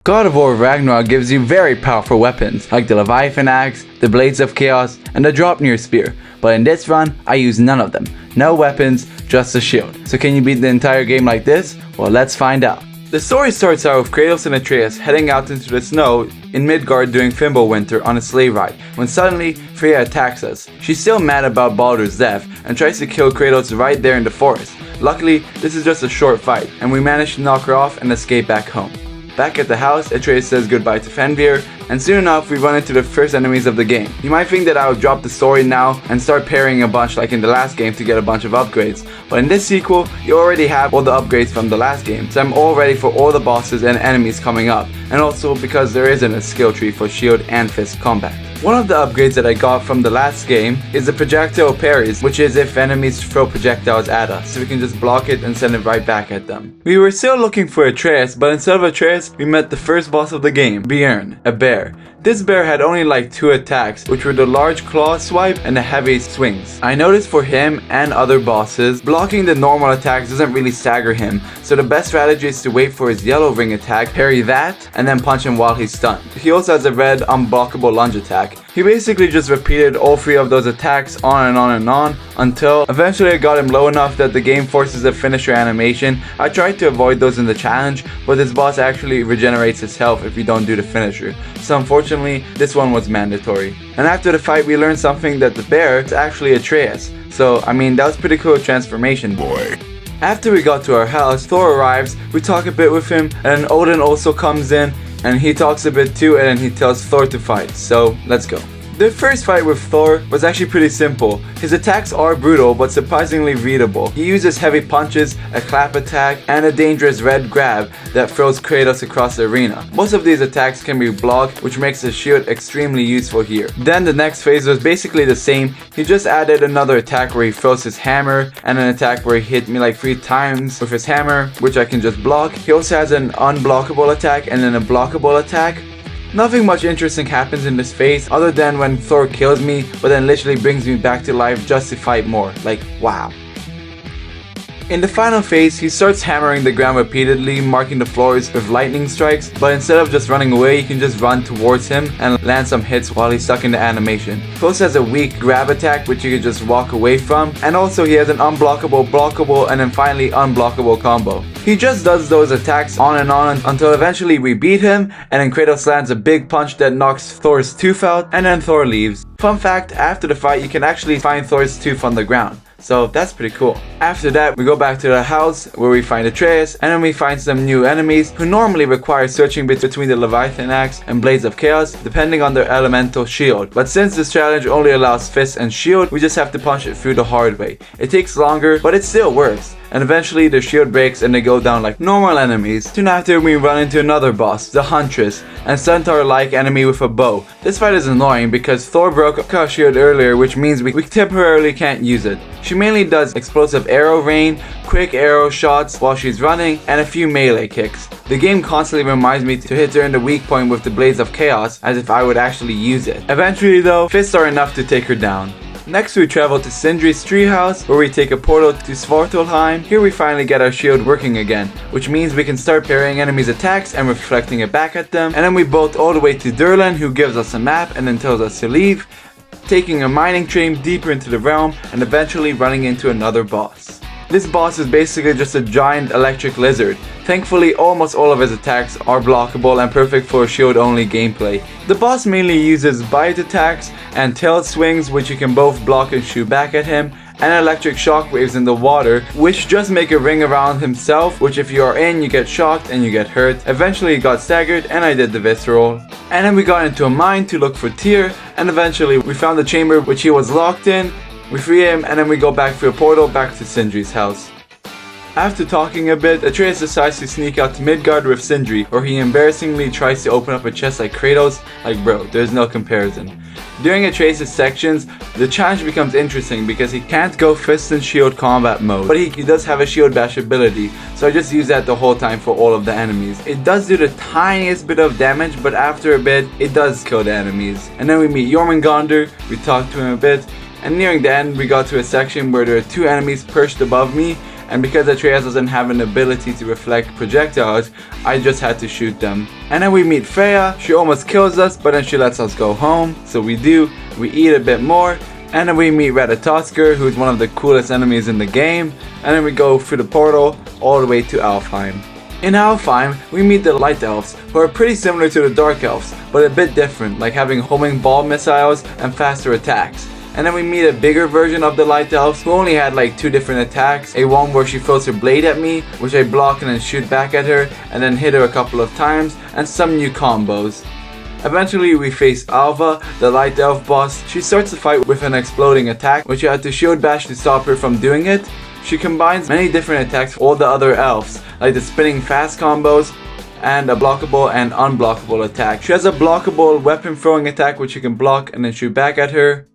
God of War Ragnarök gives you very powerful weapons, like the Leviathan Axe, the Blades of Chaos, and the Draupnir Spear, but in this run, I use none of them. No weapons, just a shield. So can you beat the entire game like this? Well, let's find out. The story starts out with Kratos and Atreus heading out into the snow in Midgard during Fimbulwinter on a sleigh ride, when suddenly Freya attacks us. She's still mad about Baldur's death and tries to kill Kratos right there in the forest. Luckily, this is just a short fight, and we manage to knock her off and escape back home. Back at the house, Atreus says goodbye to Fenrir, and soon enough we run into the first enemies of the game. You might think that I would drop the story now and start parrying a bunch like in the last game to get a bunch of upgrades, but in this sequel, you already have all the upgrades from the last game, so I'm all ready for all the bosses and enemies coming up, and also because there isn't a skill tree for shield and fist combat. One of the upgrades that I got from the last game is the projectile parries, which is if enemies throw projectiles at us, so we can just block it and send it right back at them. We were still looking for Atreus, but instead of Atreus, we met the first boss of the game, Björn, a bear. This bear had only like 2 attacks, which were the large claw swipe and the heavy swings. I noticed for him and other bosses, blocking the normal attacks doesn't really stagger him, so the best strategy is to wait for his yellow ring attack, parry that, and then punch him while he's stunned. He also has a red unblockable lunge attack. He basically just repeated all 3 of those attacks on and on and on, until eventually I got him low enough that the game forces a finisher animation. I tried to avoid those in the challenge, but this boss actually regenerates his health if you don't do the finisher, so unfortunately this one was mandatory. And after the fight we learned something that the bear is actually Atreus, so I mean that was pretty cool transformation. Boy. After we got to our house, Thor arrives, we talk a bit with him, and then Odin also comes in, and he talks a bit too, and then he tells Thor to fight, so let's go. The first fight with Thor was actually pretty simple. His attacks are brutal but surprisingly readable. He uses heavy punches, a clap attack, and a dangerous red grab that throws Kratos across the arena. Most of these attacks can be blocked, which makes the shield extremely useful here. Then the next phase was basically the same. He just added another attack where he throws his hammer, and an attack where he hit me like 3 times with his hammer, which I can just block. He also has an unblockable attack and then a blockable attack. Nothing much interesting happens in this phase other than when Thor kills me, but then literally brings me back to life just to fight more. Like, wow. In the final phase, he starts hammering the ground repeatedly, marking the floors with lightning strikes, but instead of just running away, you can just run towards him and land some hits while he's stuck in the animation. He also has a weak grab attack which you can just walk away from, and also he has an unblockable, blockable, and then finally unblockable combo. He just does those attacks on and on until eventually we beat him, and then Kratos lands a big punch that knocks Thor's tooth out, and then Thor leaves. Fun fact, after the fight you can actually find Thor's tooth on the ground. So that's pretty cool. After that, we go back to the house where we find Atreus, and then we find some new enemies who normally require searching between the Leviathan Axe and Blades of Chaos depending on their elemental shield. But since this challenge only allows fist and shield, we just have to punch it through the hard way. It takes longer, but it still works. And eventually their shield breaks and they go down like normal enemies. Soon after we run into another boss, the Huntress, a centaur-like enemy with a bow. This fight is annoying because Thor broke her shield earlier, which means we temporarily can't use it. She mainly does explosive arrow rain, quick arrow shots while she's running, and a few melee kicks. The game constantly reminds me to hit her in the weak point with the Blades of Chaos as if I would actually use it. Eventually though, fists are enough to take her down. Next we travel to Sindri's treehouse where we take a portal to Svartalfheim. Here we finally get our shield working again, which means we can start parrying enemies' attacks and reflecting it back at them. And then we bolt all the way to Durlan, who gives us a map and then tells us to leave, taking a mining train deeper into the realm and eventually running into another boss. This boss is basically just a giant electric lizard. Thankfully, almost all of his attacks are blockable and perfect for shield-only gameplay. The boss mainly uses bite attacks and tail swings, which you can both block and shoot back at him, and electric shockwaves in the water, which just make a ring around himself, which if you are in, you get shocked and you get hurt. Eventually he got staggered and I did the visceral. And then we got into a mine to look for Tyr, and eventually we found the chamber which he was locked in. We free him and then we go back through a portal back to Sindri's house. After talking a bit, Atreus decides to sneak out to Midgard with Sindri, where he embarrassingly tries to open up a chest like Kratos. Like bro, there's no comparison. During Atreus' sections, the challenge becomes interesting because he can't go fist and shield combat mode, but he does have a shield bash ability, so I just use that the whole time for all of the enemies. It does do the tiniest bit of damage, but after a bit, it does kill the enemies. And then we meet Jormungandr, we talk to him a bit, and nearing the end we got to a section where there are 2 enemies perched above me, and because Atreus doesn't have an ability to reflect projectiles, I just had to shoot them. And then we meet Freya. She almost kills us, but then she lets us go home, so we do. We eat a bit more, and then we meet Ratatoskr, who's one of the coolest enemies in the game, and then we go through the portal all the way to Alfheim. In Alfheim, we meet the Light Elves, who are pretty similar to the Dark Elves, but a bit different, like having homing ball missiles and faster attacks. And then we meet a bigger version of the Light Elves, who only had like 2 different attacks. A one where she throws her blade at me, which I block and then shoot back at her, and then hit her a couple of times, and some new combos. Eventually we face Alva, the Light Elf boss. She starts the fight with an exploding attack, which you have to shield bash to stop her from doing it. She combines many different attacks for all the other elves, like the spinning fast combos, and a blockable and unblockable attack. She has a blockable weapon throwing attack which you can block and then shoot back at her.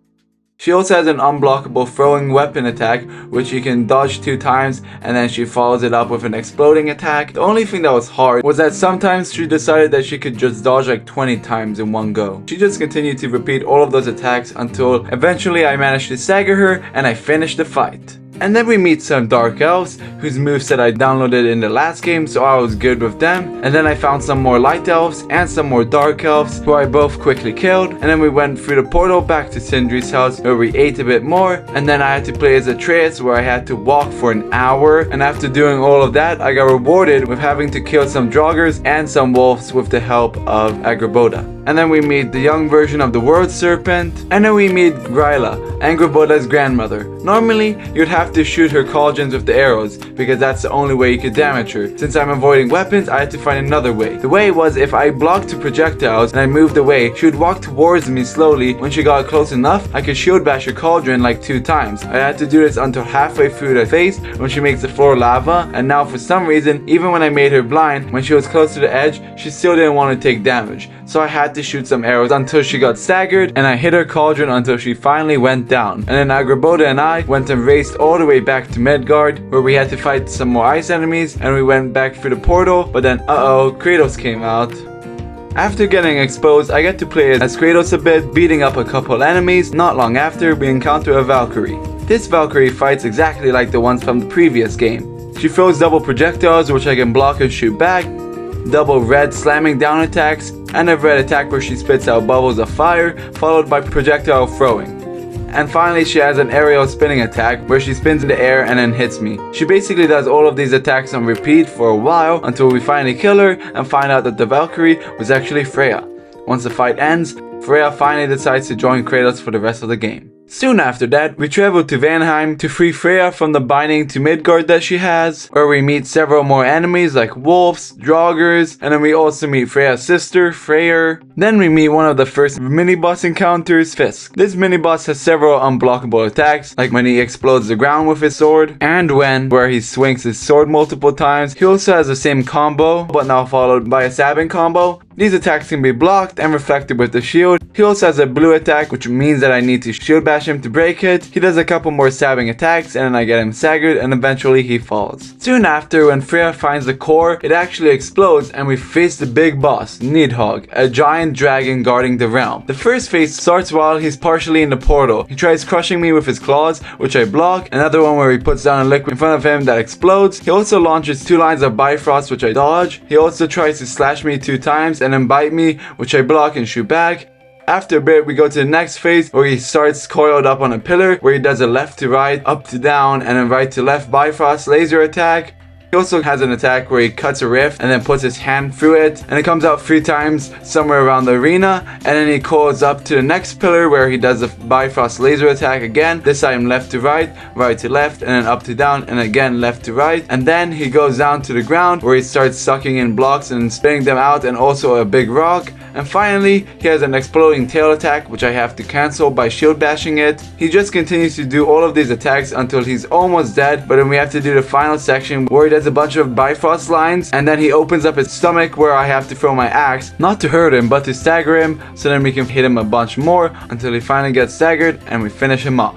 She also has an unblockable throwing weapon attack which you can dodge 2 times and then she follows it up with an exploding attack. The only thing that was hard was that sometimes she decided that she could just dodge like 20 times in one go. She just continued to repeat all of those attacks until eventually I managed to stagger her and I finished the fight. And then we meet some Dark Elves, whose moveset I downloaded in the last game, so I was good with them. And then I found some more Light Elves and some more Dark Elves, who I both quickly killed. And then we went through the portal back to Sindri's house, where we ate a bit more. And then I had to play as Atreus, where I had to walk for an hour. And after doing all of that, I got rewarded with having to kill some Draugrs and some wolves with the help of Angrboda. And then we meet the young version of the World Serpent. And then we meet Grýla, Angrboda's grandmother. Normally, you'd have to shoot her cauldrons with the arrows, because that's the only way you could damage her. Since I'm avoiding weapons, I had to find another way. The way was if I blocked her projectiles and I moved away, she would walk towards me slowly. When she got close enough, I could shield bash her cauldron like 2 times. I had to do this until halfway through the face when she makes the floor lava, and now for some reason, even when I made her blind, when she was close to the edge, she still didn't want to take damage. So I had to shoot some arrows until she got staggered, and I hit her cauldron until she finally went down. And then Angrboda and I went and raced all the way back to Midgard, where we had to fight some more ice enemies, and we went back through the portal, but then Kratos came out. After getting exposed, I get to play as Kratos a bit, beating up a couple enemies. Not long after, we encounter a Valkyrie. This Valkyrie fights exactly like the ones from the previous game. She throws double projectiles, which I can block and shoot back, double red slamming down attacks, and a red attack where she spits out bubbles of fire, followed by projectile throwing. And finally she has an aerial spinning attack where she spins in the air and then hits me. She basically does all of these attacks on repeat for a while until we finally kill her and find out that the Valkyrie was actually Freya. Once the fight ends, Freya finally decides to join Kratos for the rest of the game. Soon after that, we travel to Vanaheim to free Freya from the binding to Midgard that she has, where we meet several more enemies like wolves, Draugrs, and then we also meet Freya's sister, Freyr. Then we meet one of the first mini-boss encounters, Fiske. This mini-boss has several unblockable attacks, like when he explodes the ground with his sword, and where he swings his sword multiple times. He also has the same combo, but now followed by a stabbing combo. These attacks can be blocked and reflected with the shield. He also has a blue attack, which means that I need to shield bash him to break it. He does a couple more stabbing attacks and then I get him staggered and eventually he falls. Soon after, when Freya finds the core, it actually explodes and we face the big boss, Níðhögg, a giant dragon guarding the realm. The first phase starts while he's partially in the portal. He tries crushing me with his claws, which I block. Another one where he puts down a liquid in front of him that explodes. He also launches 2 lines of Bifrost, which I dodge. He also tries to slash me 2 times and then bite me, which I block and shoot back. After a bit, we go to the next phase where he starts coiled up on a pillar, where he does a left to right, up to down, and then right to left Bifrost laser attack. He also has an attack where he cuts a rift and then puts his hand through it, and it comes out 3 times somewhere around the arena, and then he coils up to the next pillar where he does a Bifrost laser attack again, this time left to right, right to left, and then up to down, and again left to right, and then he goes down to the ground where he starts sucking in blocks and spitting them out, and also a big rock. And finally, he has an exploding tail attack, which I have to cancel by shield bashing it. He just continues to do all of these attacks until he's almost dead, but then we have to do the final section where he does a bunch of Bifrost lines, and then he opens up his stomach where I have to throw my axe, not to hurt him, but to stagger him, so then we can hit him a bunch more until he finally gets staggered and we finish him off.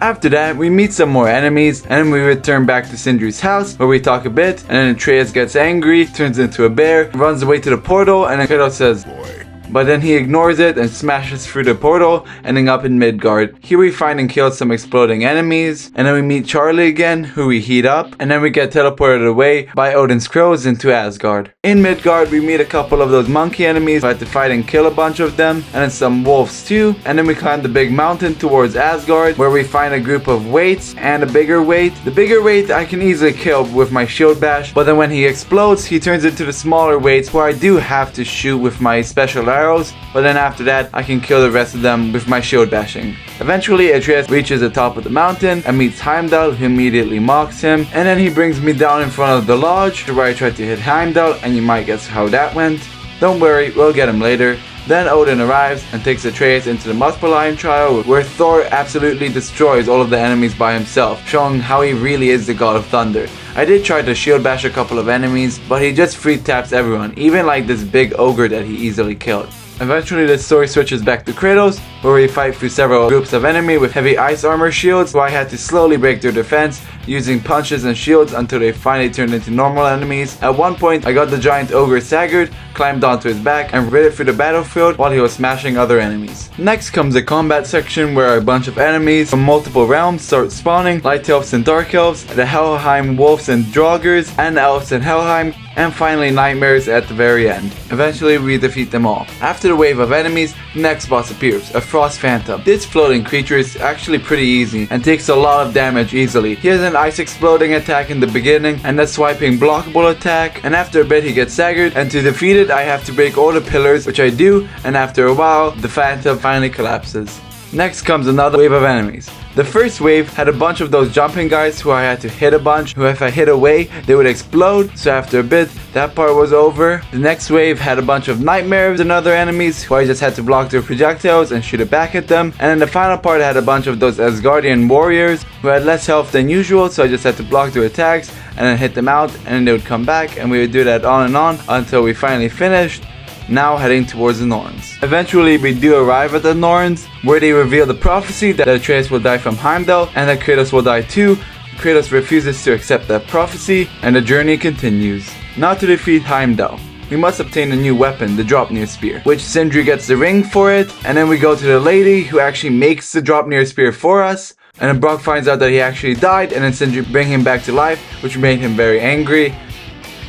After that, we meet some more enemies, and then we return back to Sindri's house, where we talk a bit, and then Atreus gets angry, turns into a bear, runs away to the portal, and then Kratos says, "Boy, but then he ignores it and smashes through the portal, ending up in Midgard. Here we find and kill some exploding enemies, and then we meet Charlie again, who we heat up, and then we get teleported away by Odin's crows into Asgard. In Midgard, we meet a couple of those monkey enemies, we had to fight and kill a bunch of them, and then some wolves too, and then we climb the big mountain towards Asgard, where we find a group of waits and a bigger wait. The bigger wait I can easily kill with my shield bash, but then when he explodes, he turns into the smaller waits where I do have to shoot with my special arrows, but then after that I can kill the rest of them with my shield bashing. Eventually Atreus reaches the top of the mountain and meets Heimdall, who immediately mocks him, and then he brings me down in front of the lodge where I tried to hit Heimdall, and you might guess how that went. Don't worry, we'll get him later. Then Odin arrives and takes Atreus into the Muspelheim trial, where Thor absolutely destroys all of the enemies by himself, showing how he really is the god of thunder. I did try to shield bash a couple of enemies, but he just free taps everyone, even like this big ogre that he easily killed. Eventually the story switches back to Kratos, where we fight through several groups of enemy with heavy ice armor shields, where I had to slowly break their defense using punches and shields until they finally turned into normal enemies. At one point I got the giant ogre staggered, climbed onto his back and rid it through the battlefield while he was smashing other enemies. Next comes the combat section, where a bunch of enemies from multiple realms start spawning: light elves and dark elves, the Helheim wolves and draugrs, and elves in Helheim, and finally nightmares at the very end. Eventually we defeat them all. After the wave of enemies, the next boss appears, a frost phantom. This floating creature is actually pretty easy and takes a lot of damage easily. He has an ice exploding attack in the beginning and a swiping blockable attack, and after a bit he gets staggered, and to defeat it I have to break all the pillars, which I do, and after a while the phantom finally collapses. Next comes another wave of enemies. The first wave had a bunch of those jumping guys who I had to hit a bunch, who if I hit away they would explode, so after a bit that part was over. The next wave had a bunch of nightmares and other enemies who I just had to block their projectiles and shoot it back at them, and then the final part had a bunch of those Asgardian warriors who had less health than usual, so I just had to block their attacks and then hit them out, and then they would come back, and we would do that on and on until we finally finished. Now heading towards the Norns. Eventually we do arrive at the Norns, where they reveal the prophecy that Atreus will die from Heimdall and that Kratos will die too. Kratos refuses to accept that prophecy, and the journey continues. Now to defeat Heimdall, we must obtain a new weapon, the Draupnir Spear, which Sindri gets the ring for it, and then we go to the lady who actually makes the Draupnir Spear for us, and then Brock finds out that he actually died, and then Sindri bring him back to life, which made him very angry.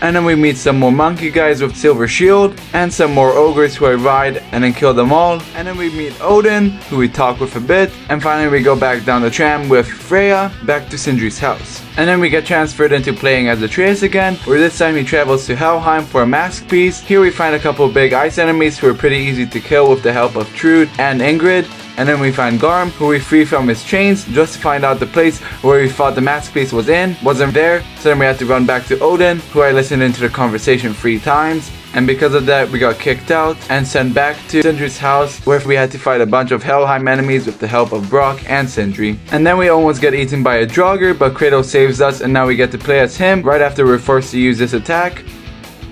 And then we meet some more monkey guys with silver shield, and some more ogres who I ride and then kill them all. And then we meet Odin, who we talk with a bit, and finally we go back down the tram with Freya back to Sindri's house. And then we get transferred into playing as Atreus again, where this time he travels to Helheim for a mask piece. Here we find a couple of big ice enemies who are pretty easy to kill with the help of Trude and Ingrid. And then we find Garm, who we free from his chains, just to find out the place where we thought the masterpiece was wasn't there. So then we had to run back to Odin, who I listened into the conversation 3 times. And because of that we got kicked out and sent back to Sindri's house, where we had to fight a bunch of Helheim enemies with the help of Brock and Sindri. And then we almost get eaten by a draugr, but Kratos saves us, and now we get to play as him right after we're forced to use this attack.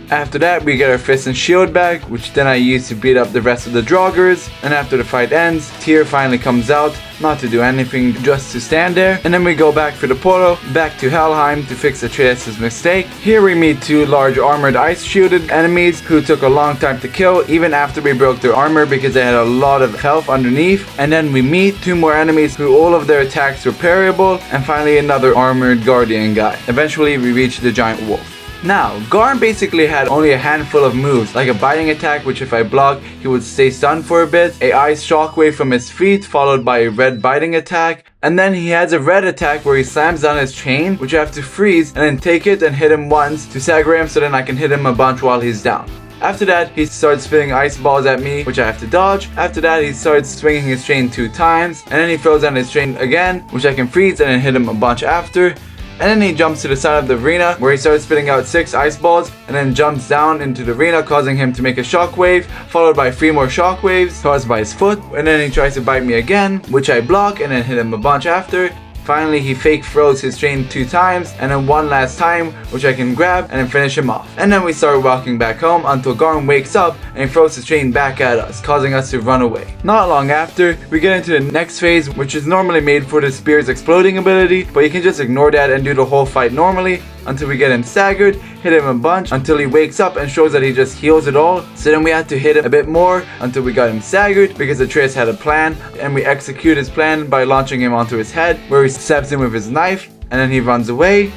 After that we get our fist and shield back, which then I use to beat up the rest of the draugrs, and after the fight ends, Tyr finally comes out, not to do anything, just to stand there, and then we go back for the portal, back to Helheim to fix Atreus' mistake. Here we meet 2 large armored ice shielded enemies who took a long time to kill, even after we broke their armor because they had a lot of health underneath. And then we meet 2 more enemies who all of their attacks were parryable, and finally another armored guardian guy. Eventually we reach the giant wolf. Now, Garm basically had only a handful of moves, like a biting attack which if I block he would stay stunned for a bit, a ice shockwave from his feet followed by a red biting attack, and then he has a red attack where he slams down his chain, which I have to freeze and then take it and hit him once to stagger him so then I can hit him a bunch while he's down. After that, he starts spitting ice balls at me, which I have to dodge. After that, he starts swinging his chain 2 times, and then he throws down his chain again, which I can freeze and then hit him a bunch after. And then he jumps to the side of the arena, where he starts spitting out 6 ice balls, and then jumps down into the arena, causing him to make a shockwave, followed by 3 more shockwaves caused by his foot. And then he tries to bite me again, which I block and then hit him a bunch after. Finally, he fake throws his chain 2 times, and then 1 last time, which I can grab and then finish him off. And then we start walking back home until Garm wakes up and he throws his chain back at us, causing us to run away. Not long after, we get into the next phase, which is normally made for the spear's exploding ability, but you can just ignore that and do the whole fight normally, until we get him staggered, hit him a bunch until he wakes up and shows that he just heals it all. So then we had to hit him a bit more until we got him staggered because Atreus had a plan, and we execute his plan by launching him onto his head where he stabs him with his knife, and then he runs away,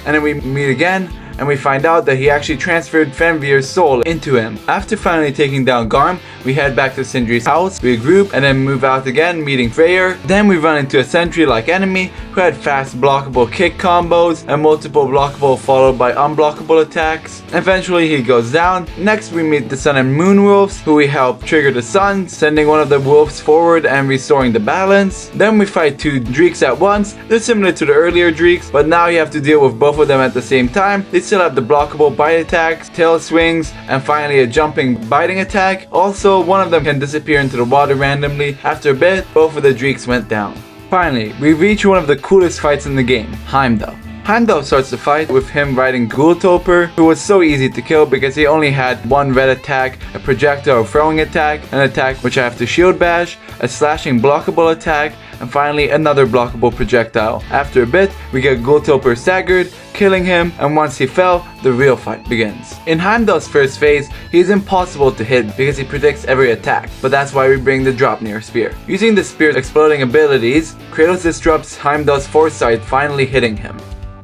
and then we meet again. And we find out that he actually transferred Fenrir's soul into him. After finally taking down Garm, we head back to Sindri's house, regroup, and then move out again, meeting Freya. Then we run into a sentry-like enemy who had fast blockable kick combos and multiple blockable followed by unblockable attacks. Eventually he goes down. Next we meet the Sun and Moon Wolves, who we help trigger the sun, sending one of the wolves forward and restoring the balance. Then we fight two Dreeks at once. They're similar to the earlier Dreeks, but now you have to deal with both of them at the same time. They still have the blockable bite attacks, tail swings, and finally a jumping biting attack. Also, one of them can disappear into the water randomly. After a bit, both of the Dreeks went down. Finally, we reach one of the coolest fights in the game, Heimdall. Heimdall starts the fight with him riding Gulltoppr, who was so easy to kill because he only had one red attack, a projectile throwing attack, an attack which I have to shield bash, a slashing blockable attack, and finally another blockable projectile. After a bit, we get Gulltoppr staggered, killing him, and once he fell, the real fight begins. In Heimdall's first phase, he is impossible to hit because he predicts every attack, but that's why we bring the Draupnir Spear. Using the spear's exploding abilities, Kratos disrupts Heimdall's foresight, finally hitting him.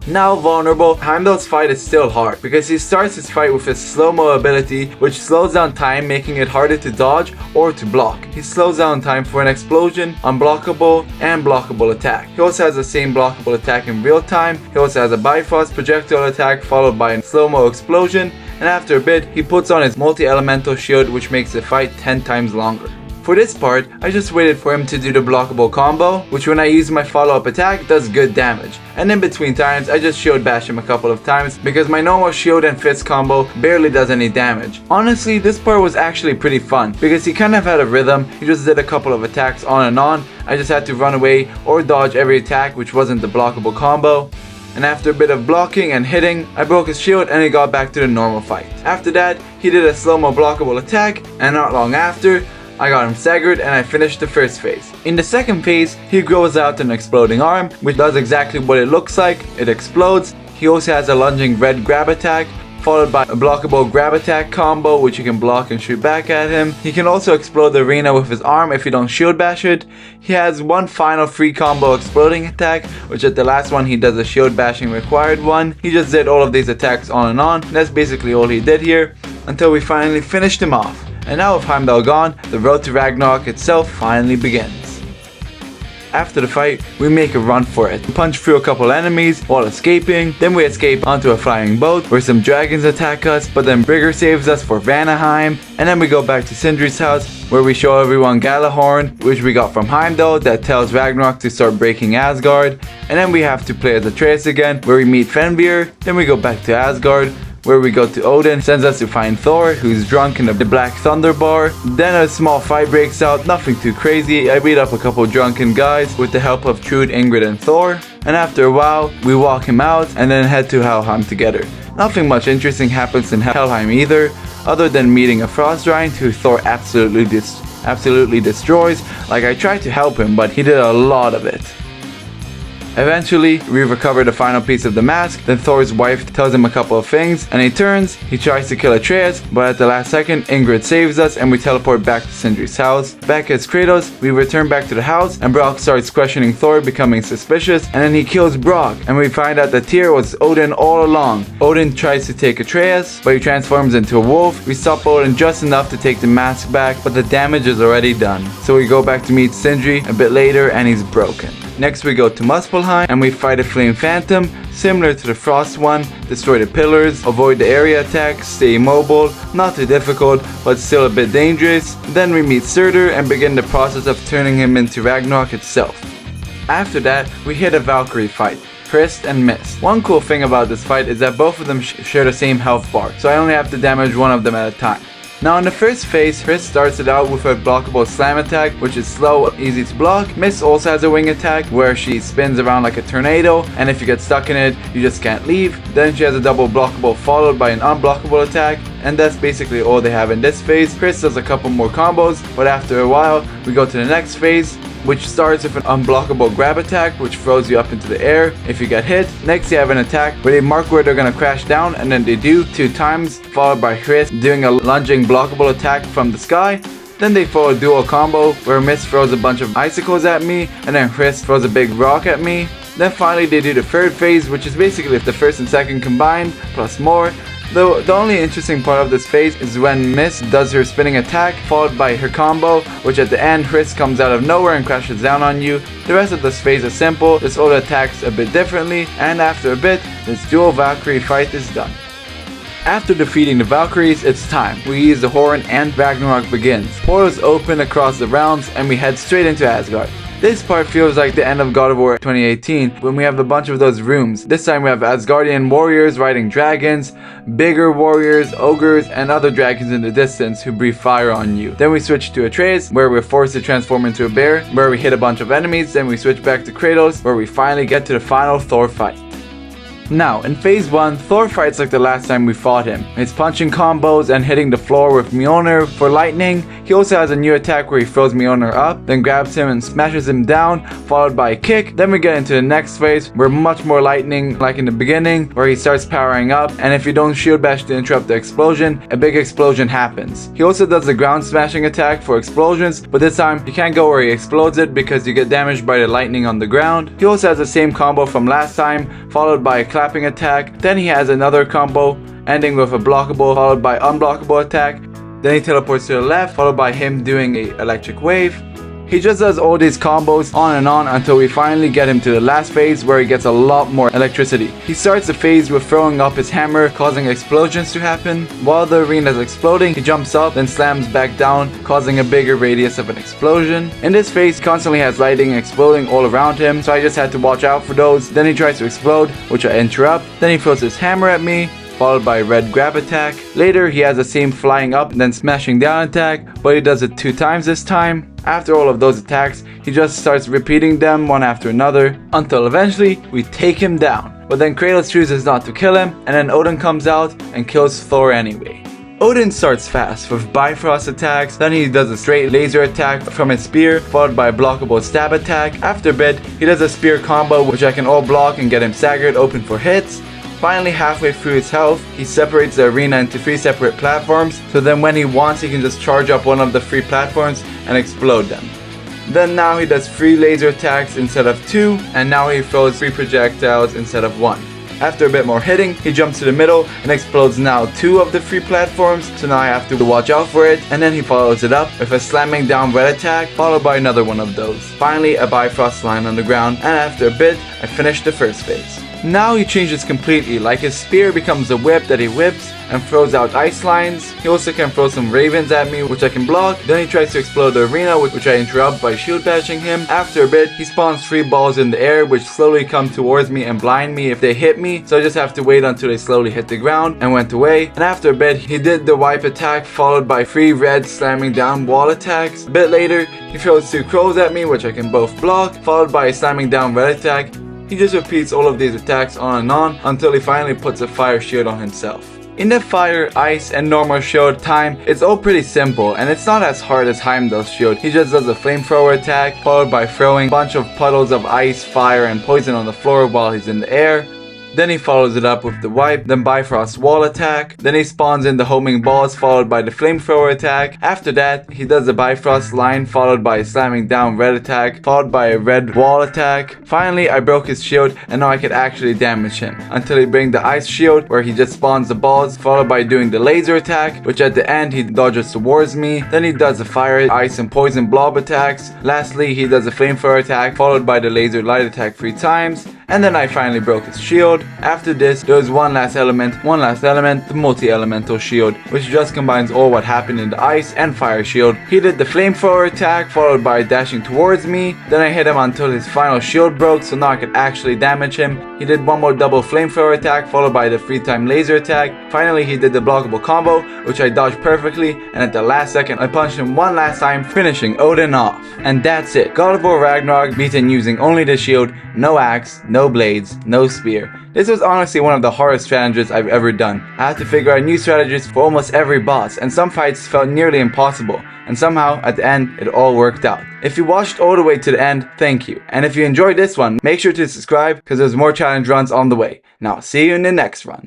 Now vulnerable, Heimdall's fight is still hard because he starts his fight with his slow-mo ability, which slows down time, making it harder to dodge or to block. He slows down time for an explosion, unblockable, and blockable attack. He also has the same blockable attack in real time. He also has a Bifrost projectile attack followed by a slow-mo explosion, and after a bit, he puts on his multi-elemental shield, which makes the fight 10 times longer. For this part, I just waited for him to do the blockable combo, which when I use my follow-up attack does good damage. And in between times, I just shield bash him a couple of times because my normal shield and fist combo barely does any damage. Honestly, this part was actually pretty fun because he kind of had a rhythm. He just did a couple of attacks on and on. I just had to run away or dodge every attack, which wasn't the blockable combo. And after a bit of blocking and hitting, I broke his shield and he got back to the normal fight. After that, he did a slow-mo blockable attack, and not long after, I got him staggered and I finished the first phase. In the second phase, he grows out an exploding arm, which does exactly what it looks like. It explodes. He also has a lunging red grab attack, followed by a blockable grab attack combo, which you can block and shoot back at him. He can also explode the arena with his arm if you don't shield bash it. He has one final free combo exploding attack, which at the last one he does a shield bashing required one. He just did all of these attacks on and on. That's basically all he did here, until we finally finished him off. And now with Heimdall gone, the road to Ragnarok itself finally begins. After the fight, we make a run for it. We punch through a couple enemies while escaping, then we escape onto a flying boat where some dragons attack us, but then Brigger saves us for Vanaheim, and then we go back to Sindri's house where we show everyone Galahorn, which we got from Heimdall, that tells Ragnarok to start breaking Asgard, and then we have to play as Atreus again where we meet Fenrir, then we go back to Asgard, where we go to Odin, sends us to find Thor, who's drunk in the Black Thunder bar. Then a small fight breaks out, nothing too crazy. I beat up a couple drunken guys with the help of Trude, Ingrid, and Thor. And after a while, we walk him out and then head to Helheim together. Nothing much interesting happens in Helheim either, other than meeting a frost giant who Thor absolutely destroys. Like, I tried to help him, but he did a lot of it. Eventually, we recover the final piece of the mask, then Thor's wife tells him a couple of things, and he turns, he tries to kill Atreus, but at the last second, Ingrid saves us and we teleport back to Sindri's house. Back as Kratos, we return back to the house, and Brock starts questioning Thor, becoming suspicious, and then he kills Brock, and we find out that Tyr was Odin all along. Odin tries to take Atreus, but he transforms into a wolf. We stop Odin just enough to take the mask back, but the damage is already done. So we go back to meet Sindri a bit later, and he's broken. Next we go to Muspelheim and we fight a flame phantom, similar to the frost one, destroy the pillars, avoid the area attacks, stay immobile, not too difficult but still a bit dangerous. Then we meet Surtur and begin the process of turning him into Ragnarok itself. After that, we hit a Valkyrie fight, Hrist and Mist. One cool thing about this fight is that both of them share the same health bar, so I only have to damage one of them at a time. Now in the first phase, Hrist starts it out with a blockable slam attack, which is slow, easy to block. Mist also has a wing attack where she spins around like a tornado, and if you get stuck in it, you just can't leave. Then she has a double blockable followed by an unblockable attack, and that's basically all they have in this phase. Hrist does a couple more combos, but after a while, we go to the next phase, which starts with an unblockable grab attack, which throws you up into the air if you get hit. Next you have an attack where they mark where they're gonna crash down, and then they do 2 times, followed by Hrist doing a lunging blockable attack from the sky. Then they throw a dual combo where Mist throws a bunch of icicles at me, and then Hrist throws a big rock at me. Then finally they do the third phase, which is basically the first and second combined, plus more. Though the only interesting part of this phase is when Mist does her spinning attack, followed by her combo, which at the end Hrist comes out of nowhere and crashes down on you. The rest of this phase is simple, just all the attacks a bit differently, and after a bit, this dual Valkyrie fight is done. After defeating the Valkyries, it's time. We use the horn and Ragnarok begins. Portals open across the realms and we head straight into Asgard. This part feels like the end of God of War 2018 when we have a bunch of those rooms. This time we have Asgardian warriors riding dragons, bigger warriors, ogres, and other dragons in the distance who breathe fire on you. Then we switch to Atreus, where we're forced to transform into a bear, where we hit a bunch of enemies. Then we switch back to Kratos, where we finally get to the final Thor fight. Now, in phase 1, Thor fights like the last time we fought him. He's punching combos and hitting the floor with Mjolnir for lightning. He also has a new attack where he throws Mjolnir up, then grabs him and smashes him down, followed by a kick. Then we get into the next phase, where much more lightning like in the beginning, where he starts powering up, and if you don't shield bash to interrupt the explosion, a big explosion happens. He also does the ground smashing attack for explosions, but this time you can't go where he explodes it because you get damaged by the lightning on the ground. He also has the same combo from last time, followed by a clapping attack. Then he has another combo ending with a blockable followed by unblockable attack. Then he teleports to the left, followed by him doing a electric wave. He just does all these combos on and on until we finally get him to the last phase where he gets a lot more electricity. He starts the phase with throwing up his hammer, causing explosions to happen. While the arena is exploding, he jumps up, then slams back down, causing a bigger radius of an explosion. In this phase, he constantly has lightning exploding all around him, so I just had to watch out for those. Then he tries to explode, which I interrupt. Then he throws his hammer at me, followed by a red grab attack. Later he has the same flying up and then smashing down attack, but he does it 2 times this time. After all of those attacks, he just starts repeating them one after another, until eventually we take him down. But then Kratos chooses not to kill him, and then Odin comes out and kills Thor anyway. Odin starts fast with Bifrost attacks, then he does a straight laser attack from his spear, followed by a blockable stab attack. After a bit, he does a spear combo which I can all block and get him staggered open for hits. Finally, halfway through his health, he separates the arena into 3 separate platforms, so then when he wants he can just charge up one of the 3 platforms and explode them. Then now he does 3 laser attacks instead of 2, and now he throws 3 projectiles instead of 1. After a bit more hitting, he jumps to the middle and explodes now 2 of the 3 platforms, so now I have to watch out for it, and then he follows it up with a slamming down red attack, followed by another one of those. Finally, a Bifrost line on the ground, and after a bit, I finish the first phase. Now he changes completely, like his spear becomes a whip that he whips and throws out ice lines. He also can throw some ravens at me, which I can block. Then he tries to explode the arena, which I interrupt by shield bashing him. After a bit, he spawns 3 balls in the air, which slowly come towards me and blind me if they hit me, so I just have to wait until they slowly hit the ground and went away. And after a bit, he did the wipe attack, followed by 3 red slamming down wall attacks. A bit later, he throws 2 crows at me, which I can both block, followed by a slamming down red attack. He just repeats all of these attacks on and on until he finally puts a fire shield on himself. In the fire, ice, and normal shield time, it's all pretty simple, and it's not as hard as Heimdall's shield. He just does a flamethrower attack, followed by throwing a bunch of puddles of ice, fire, and poison on the floor while he's in the air. Then he follows it up with the wipe, then Bifrost wall attack. Then he spawns in the homing balls, followed by the flamethrower attack. After that, he does the Bifrost line, followed by a slamming down red attack, followed by a red wall attack. Finally, I broke his shield, and now I could actually damage him. Until he brings the ice shield, where he just spawns the balls, followed by doing the laser attack, which at the end he dodges towards me. Then he does the fire, ice, and poison blob attacks. Lastly, he does a flamethrower attack, followed by the laser light attack 3 times. And then I finally broke his shield. After this, there was one last element, the multi-elemental shield, which just combines all what happened in the ice and fire shield. He did the flamethrower attack, followed by dashing towards me. Then I hit him until his final shield broke, so now I could actually damage him. He did one more double flamethrower attack, followed by the 3-time laser attack. Finally, he did the blockable combo, which I dodged perfectly, and at the last second, I punched him one last time, finishing Odin off. And that's it. God of War Ragnarok beaten using only the shield, no axe, no blades, no spear. This was honestly one of the hardest challenges I've ever done. I had to figure out new strategies for almost every boss, and some fights felt nearly impossible, and somehow at the end it all worked out. If you watched all the way to the end, thank you. And if you enjoyed this one, make sure to subscribe because there's more challenge runs on the way. Now see you in the next run.